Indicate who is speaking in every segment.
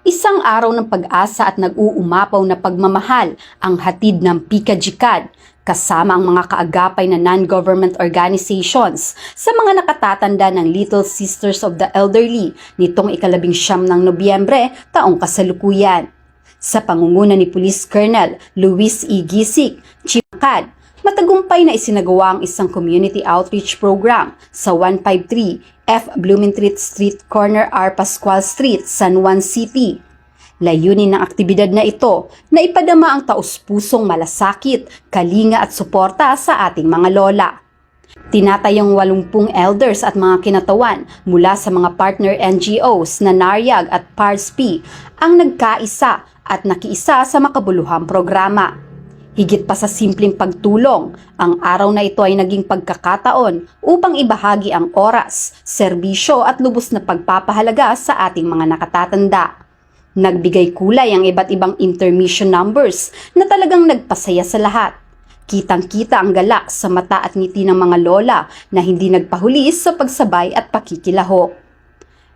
Speaker 1: Isang araw ng pag-asa at nag-uumapaw na pagmamahal ang hatid ng PICA-GCAD kasama ang mga kaagapay na non-government organizations sa mga nakatatanda ng Little Sisters of the Elderly nitong ika-19 ng Nobyembre taong kasalukuyan. Sa pangunguna ni Police Colonel Luis E. Gisik, Chief CAD, matagumpay na isinagawa ang isang community outreach program sa 153 F. Blumentritt Street, corner R. Pascual Street, San Juan City. Layunin ng aktibidad na ito na ipadama ang taus-pusong malasakit, kalinga at suporta sa ating mga lola. Tinatayang 80 elders at mga kinatawan mula sa mga partner NGOs na NARYAG at PARSP ang nagkaisa at nakiisa sa makabuluhang programa. Higit pa sa simpleng pagtulong, ang araw na ito ay naging pagkakataon upang ibahagi ang oras, serbisyo at lubos na pagpapahalaga sa ating mga nakatatanda. Nagbigay kulay ang iba't ibang intermission numbers na talagang nagpasaya sa lahat. Kitang-kita ang galak sa mata at ngiti ng mga lola na hindi nagpahuli sa pagsabay at pakikilahok.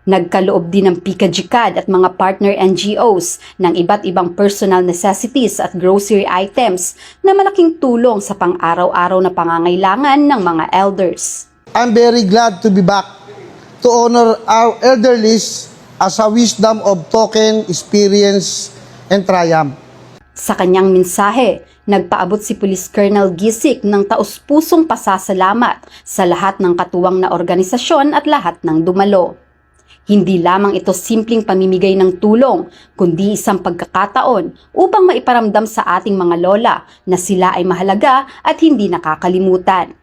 Speaker 1: Nagkaloob din ng PICA-GCAD at mga partner NGOs ng iba't ibang personal necessities at grocery items na malaking tulong sa pang-araw-araw na pangangailangan ng mga elders.
Speaker 2: I'm very glad to be back to honor our elderlies as a wisdom of token, experience, and triumph.
Speaker 1: Sa kanyang mensahe, nagpaabot si Police Colonel Gisik ng taus-pusong pasasalamat sa lahat ng katuwang na organisasyon at lahat ng dumalo. Hindi lamang ito simpleng pamimigay ng tulong, kundi isang pagkakataon upang maiparamdam sa ating mga lola na sila ay mahalaga at hindi nakakalimutan.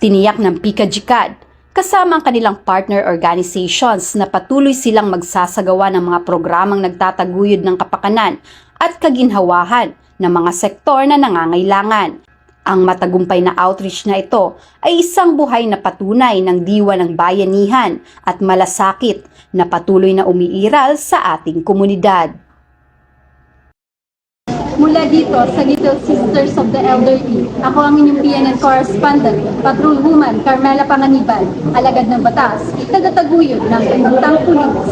Speaker 1: Tiniyak ng PICA-GCAD, kasama ang kanilang partner organizations na patuloy silang magsasagawa ng mga programang nagtataguyod ng kapakanan at kaginhawahan ng mga sektor na nangangailangan. Ang matagumpay na outreach na ito ay isang buhay na patunay ng diwa ng bayanihan at malasakit na patuloy na umiiral sa ating komunidad.
Speaker 3: Mula dito sa Little Sisters of the Elderly, ako ang inyong PNN correspondent, Patrolwoman Carmela Panganiban, alagad ng batas, tagataguyod ng Pagtang Pulis.